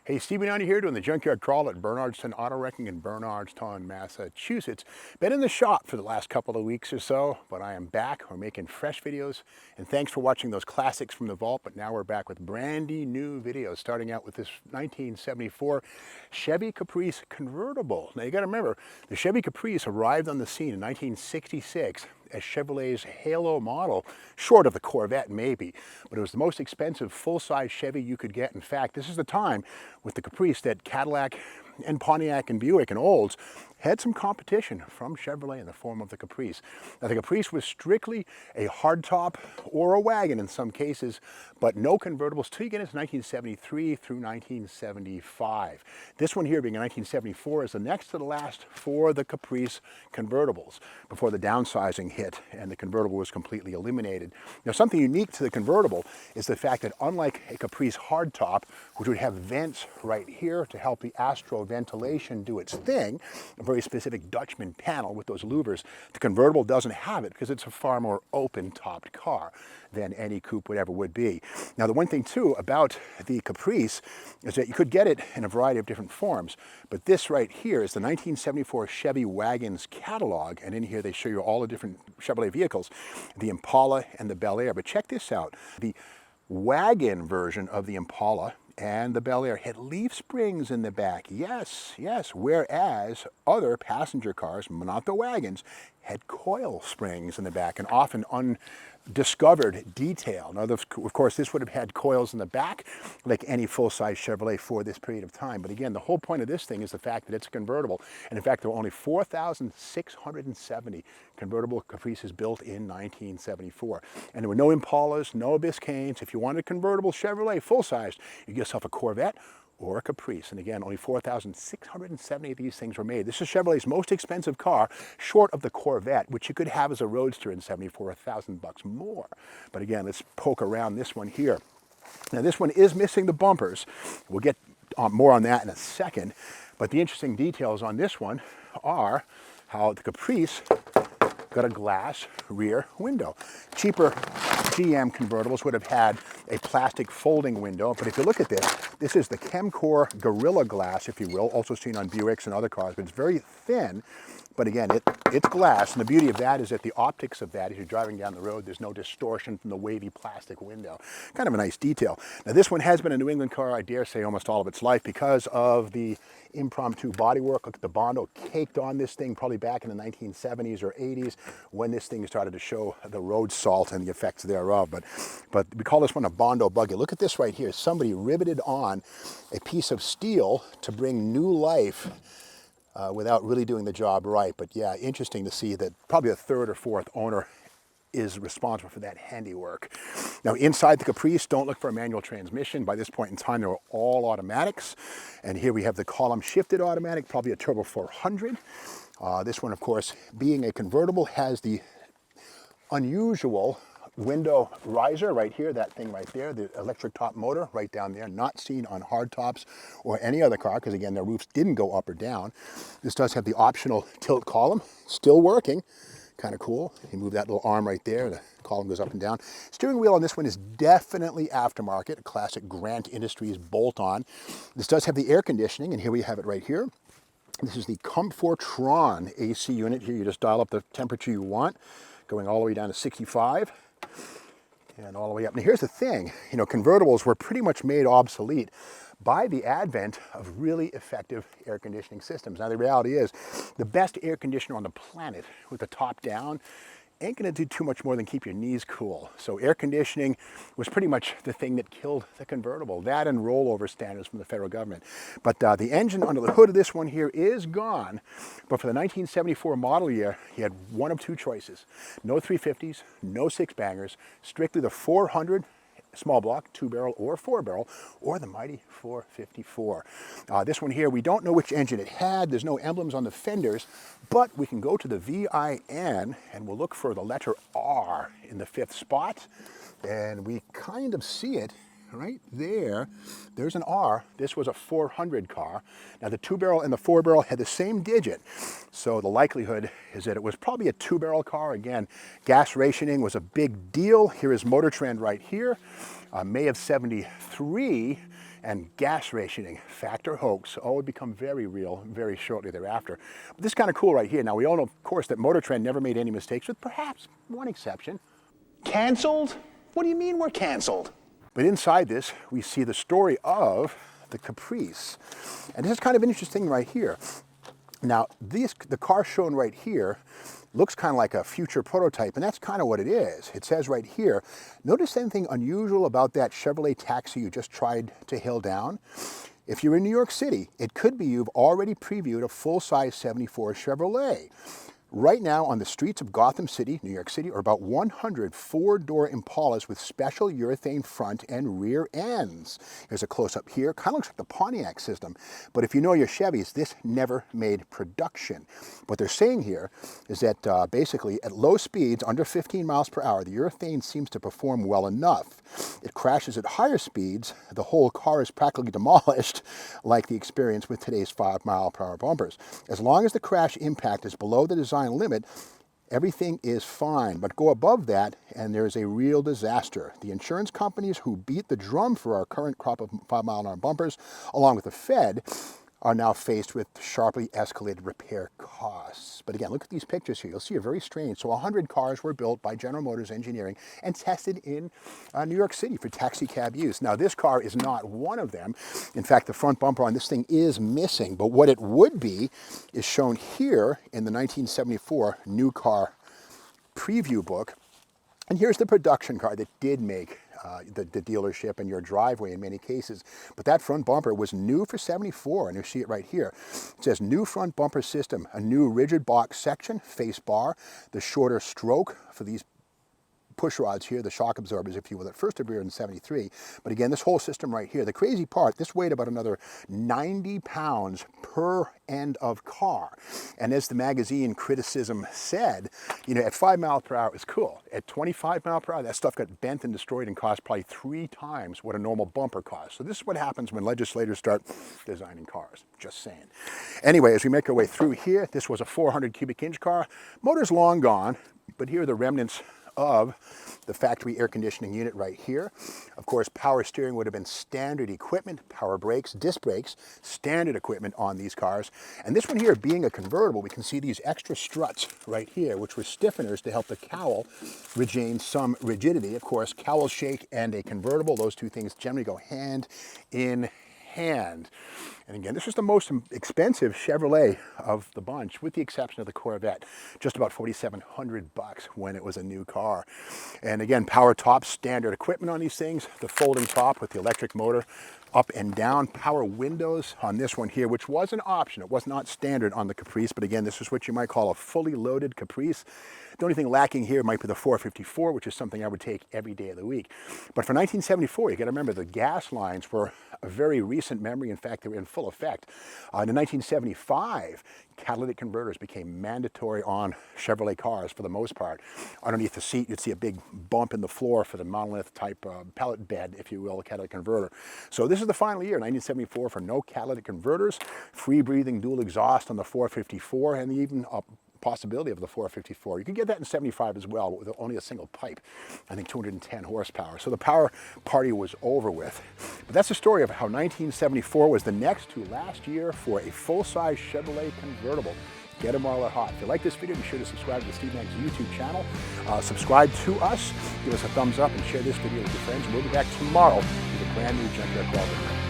Hey, Stephen Downey here doing the junkyard crawl at Bernardstown Auto Wrecking in Bernardstown, Massachusetts. Been in the shop for the last couple of weeks or so, but I am back. We're making fresh videos, and thanks for watching those classics from the vault, but now we're back with brandy new videos, starting out with this 1974 Chevy Caprice convertible. Now you gotta remember, the Chevy Caprice arrived on the scene in 1966 as Chevrolet's halo model, short of the Corvette maybe, but it was the most expensive full-size Chevy you could get. In fact, this is the time with the Caprice that Cadillac and Pontiac and Buick and Olds had some competition from Chevrolet in the form of the Caprice. Now the Caprice was strictly a hardtop or a wagon in some cases, but no convertibles till you get into 1973 through 1975. This one here being in 1974 is the next to the last for the Caprice convertibles before the downsizing hit and the convertible was completely eliminated. Now something unique to the convertible is the fact that unlike a Caprice hardtop, which would have vents right here to help the astro ventilation do its thing, a very specific Dutchman panel with those louvers, the convertible doesn't have it because it's a far more open-topped car than any coupe would ever would be. Now the one thing too about the Caprice is that you could get it in a variety of different forms, but this right here is the 1974 Chevy Wagons catalog, and in here they show you all the different Chevrolet vehicles, the Impala and the Bel Air. But check this out, the wagon version of the Impala and the Bel Air had leaf springs in the back. Yes, whereas other passenger cars, not the wagons, had coil springs in the back, an often undiscovered detail. Now, of course, this would have had coils in the back like any full-size Chevrolet for this period of time. But again, the whole point of this thing is the fact that it's a convertible. And in fact, there were only 4,670 convertible Caprices built in 1974. And there were no Impalas, no Biscaynes. If you wanted a convertible Chevrolet full-size, you get yourself a Corvette or a Caprice. And again, only 4,670 of these things were made. This is Chevrolet's most expensive car, short of the Corvette, which you could have as a roadster in 74, $1,000 more. But again, let's poke around this one here. Now this one is missing the bumpers. We'll get more on that in a second. But the interesting details on this one are how the Caprice got a glass rear window. Cheaper GM convertibles would have had a plastic folding window, but if you look at this, this is the Chemcore Gorilla Glass, if you will, also seen on Buicks and other cars, but it's very thin. But again, it's glass, and the beauty of that is that the optics of that, as you're driving down the road, there's no distortion from the wavy plastic window. Kind of a nice detail. Now this one has been a New England car, I dare say, almost all of its life because of the impromptu bodywork. Look at the Bondo caked on this thing probably back in the 1970s or 80s when this thing started to show the road salt and the effects thereof. But we call this one a Bondo buggy. Look at this right here. Somebody riveted on a piece of steel to bring new life without really doing the job right. But yeah, interesting to see that probably a third or fourth owner is responsible for that handiwork. Now inside the Caprice, don't look for a manual transmission. By this point in time, they were all automatics. And here we have the column shifted automatic, probably a Turbo 400. This one, of course, being a convertible, has the unusual window riser right here, that thing right there, the electric top motor right down there, not seen on hardtops or any other car because again, their roofs didn't go up or down. This does have the optional tilt column, still working. Kind of cool. You move that little arm right there, the column goes up and down. Steering wheel on this one is definitely aftermarket, a classic Grant Industries bolt-on. This does have the air conditioning, and here we have it right here. This is the Comfortron AC unit. Here you just dial up the temperature you want, going all the way down to 65 and all the way up. Now here's the thing, you know, convertibles were pretty much made obsolete by the advent of really effective air conditioning systems. Now the reality is, the best air conditioner on the planet with the top down ain't gonna do too much more than keep your knees cool. So air conditioning was pretty much the thing that killed the convertible. That and rollover standards from the federal government. But the engine under the hood of this one here is gone. But for the 1974 model year, you had one of two choices. No 350s, no six bangers, strictly the 400 small block, 2-barrel or 4-barrel, or the mighty 454. This one here, we don't know which engine it had. There's no emblems on the fenders, but we can go to the VIN and we'll look for the letter R in the 5th spot, and we kind of see it right there. There's an R. This was a 400 car. Now the 2-barrel and the 4-barrel had the same digit, so the likelihood is that it was probably a 2-barrel car. Again, gas rationing was a big deal. Here is Motor Trend right here, May of '73, and gas rationing, fact or hoax, all would become very real very shortly thereafter. But this is kind of cool right here. Now, we all know, of course, that Motor Trend never made any mistakes, with perhaps one exception. Canceled? What do you mean we're canceled? But inside this, we see the story of the Caprice. And this is kind of an interesting right here. Now, the car shown right here looks kind of like a future prototype, and that's kind of what it is. It says right here, notice anything unusual about that Chevrolet taxi you just tried to hail down? If you're in New York City, it could be you've already previewed a full-size 74 Chevrolet. Right now on the streets of Gotham City, New York City, are about 100 four-door Impalas with special urethane front and rear ends. Here's a close-up here. Kind of looks like the Pontiac system. But if you know your Chevys, this never made production. What they're saying here is that basically at low speeds, under 15 miles per hour, the urethane seems to perform well enough. It crashes at higher speeds. The whole car is practically demolished, like the experience with today's 5-mile-per-hour bumpers. As long as the crash impact is below the design limit, everything is fine. But go above that and there's a real disaster. The insurance companies who beat the drum for our current crop of 5-mile-an-hour bumpers, along with the Fed, are now faced with sharply escalated repair costs. But again, look at these pictures here. You'll see a very strange. So 100 cars were built by General Motors Engineering and tested in New York City for taxi cab use. Now, this car is not one of them. In fact, the front bumper on this thing is missing. But what it would be is shown here in the 1974 new car preview book. And here's the production car that did make the dealership and your driveway in many cases. But that front bumper was new for 74, and you see it right here. It says new front bumper system, a new rigid box section, face bar, the shorter stroke for these push rods here, the shock absorbers, if you will, that first appeared in 73. But again, this whole system right here, the crazy part, this weighed about another 90 pounds per end of car. And as the magazine criticism said, you know, at 5 miles per hour, it's cool. At 25 miles per hour, that stuff got bent and destroyed and cost probably 3 times what a normal bumper costs. So this is what happens when legislators start designing cars. Just saying. Anyway, as we make our way through here, this was a 400 cubic inch car. Motor's long gone, but here are the remnants of the factory air conditioning unit right here. Of course, power steering would have been standard equipment, power brakes, disc brakes, standard equipment on these cars. And this one here, being a convertible, we can see these extra struts right here, which were stiffeners to help the cowl regain some rigidity. Of course, cowl shake and a convertible, those two things generally go hand in hand. And again, this was the most expensive Chevrolet of the bunch, with the exception of the Corvette, just about $4,700 when it was a new car. And again, power top, standard equipment on these things, the folding top with the electric motor, up and down, power windows on this one here, which was an option. It was not standard on the Caprice, but again, this is what you might call a fully loaded Caprice. The only thing lacking here might be the 454, which is something I would take every day of the week. But for 1974, you got to remember the gas lines were a very recent memory. In fact, they were in full effect. In 1975, catalytic converters became mandatory on Chevrolet cars for the most part. Underneath the seat, you'd see a big bump in the floor for the monolith type pellet bed, if you will, a catalytic converter. So this is the final year, 1974, for no catalytic converters, free breathing dual exhaust on the 454, and even possibility of the 454. You could get that in 75 as well, but with only a single pipe. I think 210 horsepower. So the power party was over with. But that's the story of how 1974 was the next to last year for a full-size Chevrolet convertible. Get them while they're hot. If you like this video, be sure to subscribe to the Steve Mag's YouTube channel. Subscribe to us, give us a thumbs up, and share this video with your friends. We'll be back tomorrow with a brand new Junkyard Crawler.